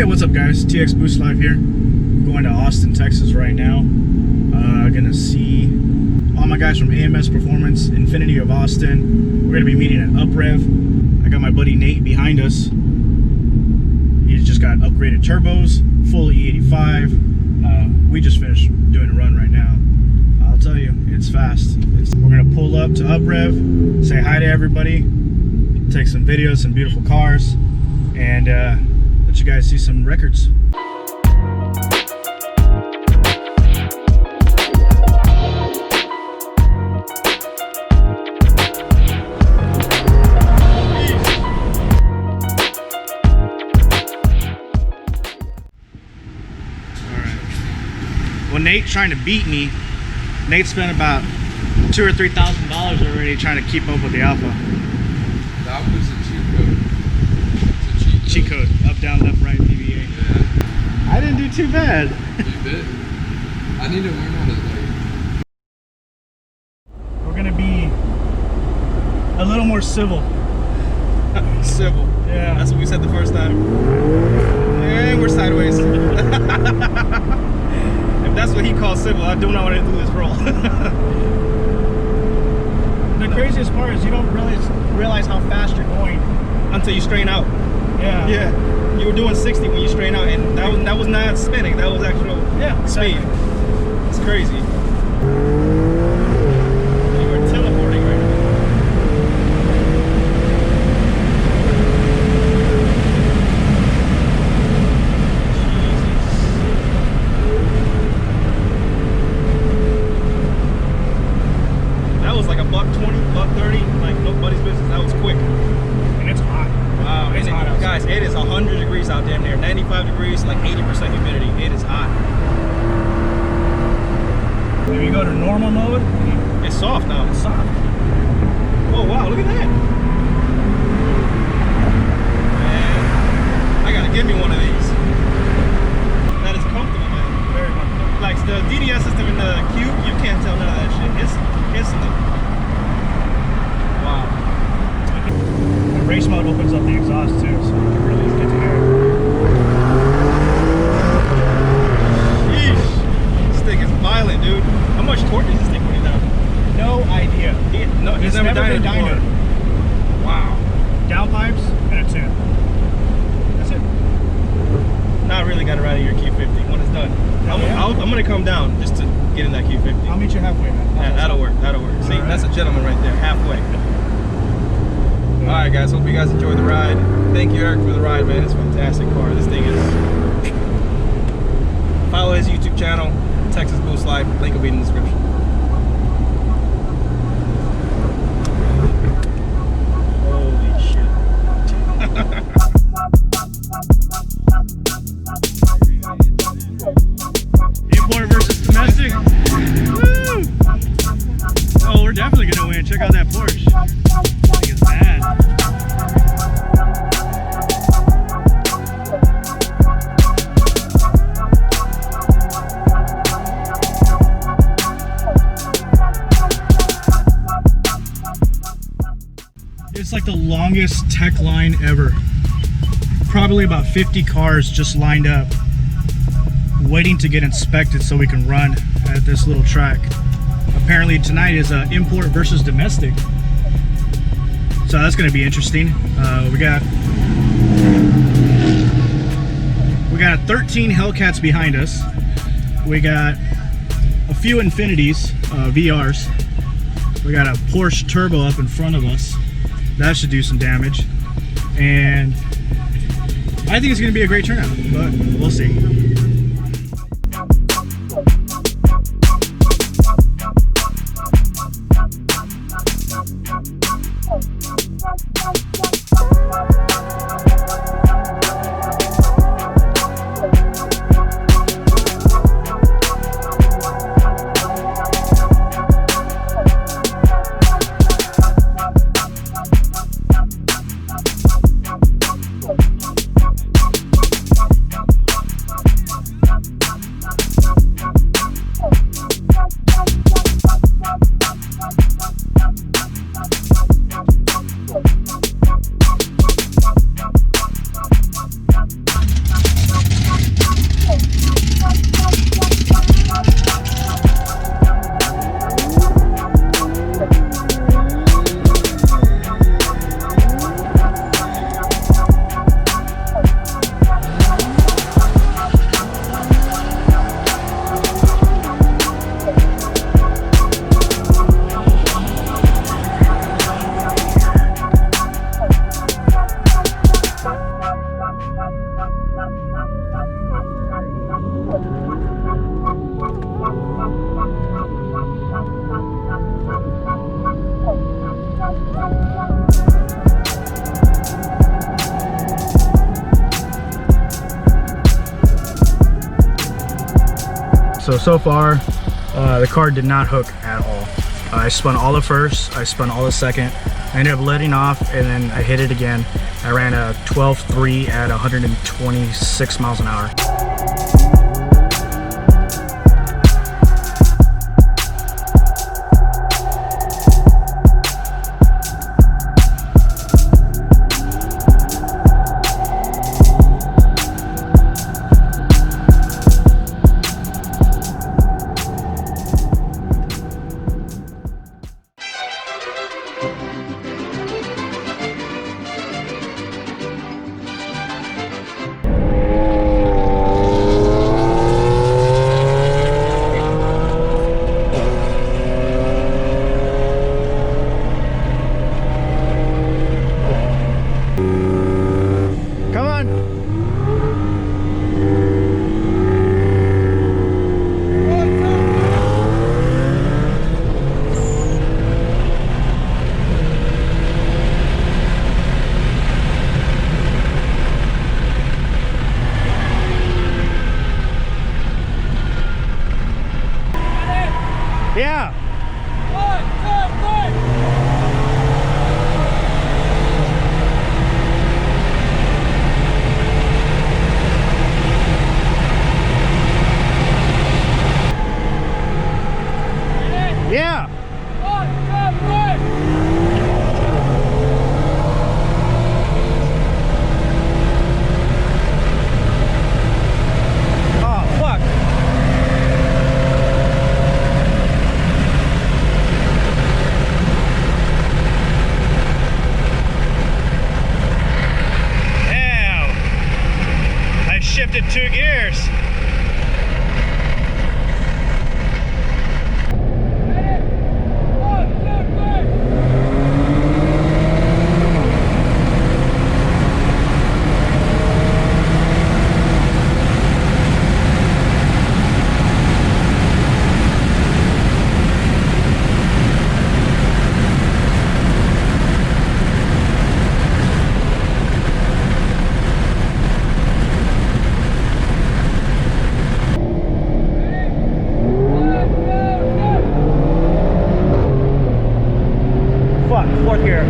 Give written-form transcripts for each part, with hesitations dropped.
Hey, what's up guys? TX Boost Live here. Going to Austin, Texas right now. Gonna see all my guys from AMS Performance, Infiniti of Austin. We're gonna be meeting at UPREV. I got my buddy Nate behind us. He's just got upgraded turbos, full E85. We just finished doing a run right now. I'll tell you, it's fast. We're gonna pull up to UPREV, say hi to everybody, take some videos, some beautiful cars, and let you guys see some records. Well, Nate's trying to beat me. Nate spent about $2,000 or $3,000 already trying to keep up with the Alfa. That was a cheat code. It's a Cheat code. Up, down, left, right, PVA. Yeah. I didn't do too bad. You did. I need to learn how to like. We're gonna be a little more civil. Civil. Yeah. That's what we said the first time. And we're sideways. If that's what he calls civil, I do not want to do this role. The craziest part is you don't really realize how fast you're going Until you strain out. Yeah. Yeah. You were doing 60 when you strain out, and that was not spinning. That was actual speed. It's crazy. You were teleporting right now. That was like a $120, $130, like nobody's business. That was quick. And it's hot. Wow, It's hot outside. guys, it is 100 degrees out there, 95 degrees, like 80% humidity. It is hot. If you go to normal mode, It's soft now. it's soft. Oh wow, look at that. Man, I gotta give me one of these. That is comfortable, man. Very comfortable. Like the DDS system in the Q, you can't tell none of that shit. It's instantly. Wow. The race mode opens up the exhaust too, so you can really get to hear it. Sheesh. This thing is violent, dude. How much torque does this thing put down? No idea. He's never been dyed it before. Wow. Downpipes and a tune. That's it. Now I really got to ride in your Q50 when it's done. I'm gonna come down just to get in that Q50. I'll meet you halfway, man. Yeah, that'll work. That'll work. See, All right. that's a gentleman right there, halfway. All right, guys. Hope you guys enjoyed the ride. Thank you, Eric, for the ride, man. It's a fantastic car. This thing is. Follow his YouTube channel, Texas Boost Live. Link will be in the description. Holy shit. Import versus domestic. Woo! Oh, we're definitely gonna win. Check out that Porsche. I think it's bad. It's like the longest tech line ever. Probably about 50 cars just lined up, waiting to get inspected so we can run at this little track. Apparently tonight is import versus domestic, so that's going to be interesting. We got 13 Hellcats behind us. We got a few Infinitis VRs. We got a Porsche Turbo up in front of us. That should do some damage, and I think it's going to be a great turnout, but we'll see. So far, the car did not hook at all. I spun all the first, I spun all the second. I ended up letting off and then I hit it again. I ran a 12.3 at 126 miles an hour. Yeah. 1, 2, 3. Yeah. 1, 2, 3. Oh, fuck. Damn. I shifted 2 gears. Fourth gear.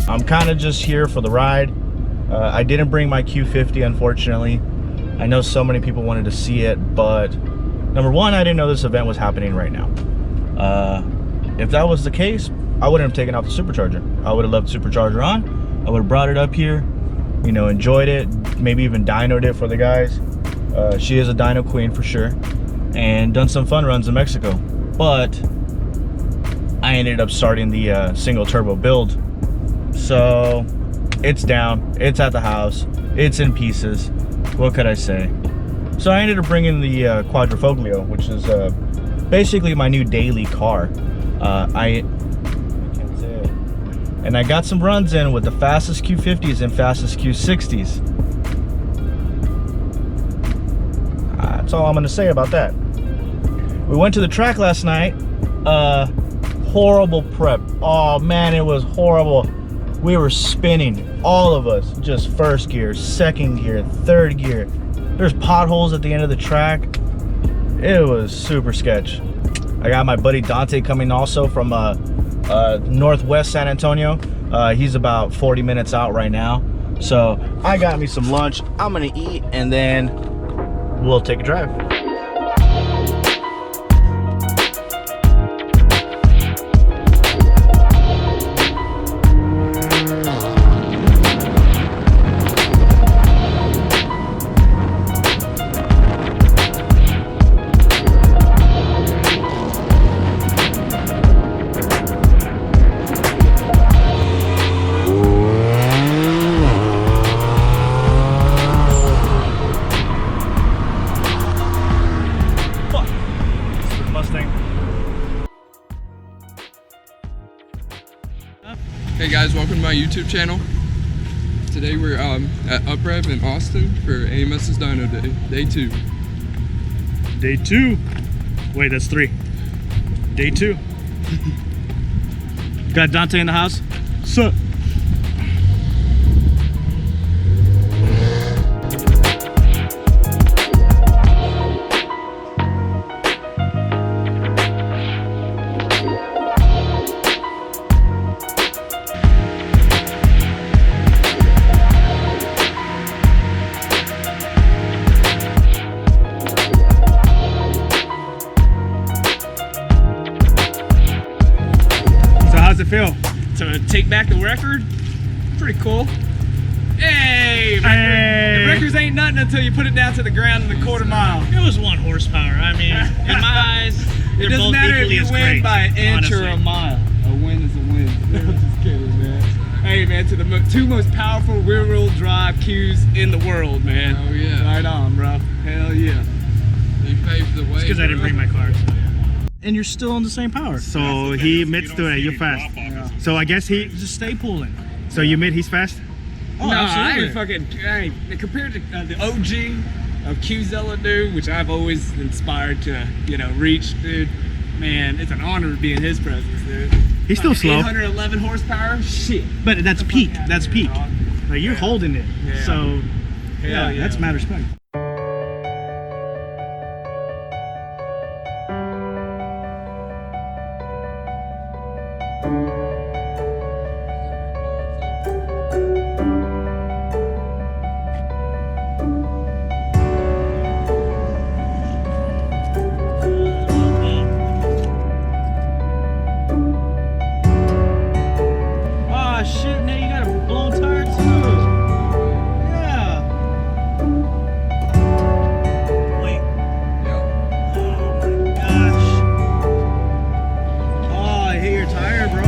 I'm kind of just here for the ride. I didn't bring my Q50, unfortunately. I know so many people wanted to see it, but number one, I didn't know this event was happening right now. If that was the case, I wouldn't have taken off the supercharger. I would have left the supercharger on. I would have brought it up here, you know, enjoyed it, maybe even dynoed it for the guys. She is a dyno queen for sure, and done some fun runs in Mexico. But I ended up starting the single turbo build. So it's down, it's at the house, it's in pieces. What could I say? So I ended up bringing the Quadrifoglio, which is basically my new daily car. I can't say it. And I got some runs in with the fastest Q50s and fastest Q60s. That's all I'm gonna say about that. We went to the track last night. Horrible prep. Oh man, it was horrible. We were spinning, all of us, just first gear, second gear, third gear. There's potholes at the end of the track. It was super sketch. I got my buddy Dante coming also from northwest San Antonio. He's about 40 minutes out right now. So I got me some lunch. I'm gonna eat and then we'll take a drive. Hey guys, welcome to my YouTube channel. Today we're at UPREV in Austin for AMS's Dyno Day, day 2. Day 2. Wait, that's 3. Day 2. Got Dante in the house. Sup? How's it feel? To take back the record, pretty cool. Hey, record. Hey. The records ain't nothing until you put it down to the ground in the quarter mile. It was 1 horsepower. I mean, in my eyes, It they're doesn't both matter if equally you as win great, by an inch or honestly. a mile. A win is a win. I'm just kidding, man. Hey, man, to the 2 most powerful rear-wheel drive Qs in the world, man. Oh yeah. Right on, bro. Hell yeah. He paved the way. Because I didn't bring my car. So. And you're still on the same power. So he admits to it. You're fast. So I guess he. Just stay pulling. So you admit he's fast? Oh, No, absolutely. I ain't compared to the OG of Qzilla, dude, which I've always inspired to, reach, dude. Man, it's an honor to be in his presence, dude. He's still slow. 811 horsepower, shit. But that's peak. That's peak. Dog. Like you're holding it. Yeah. So Hell yeah. that's mad respect. Oh shit, now you got a blown tire too. Yeah. Wait. Yeah. Oh my gosh. Oh, I hit your tire, bro.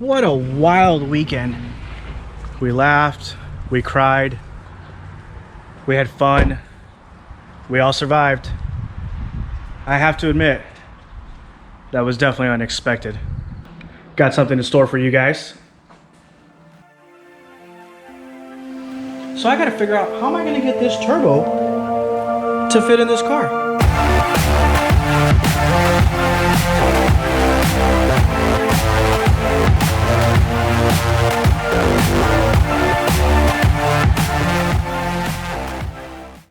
What a wild weekend. We laughed, we cried, we had fun, we all survived. I have to admit, that was definitely unexpected. Got something in store for you guys. So I gotta figure out, how am I gonna get this turbo to fit in this car?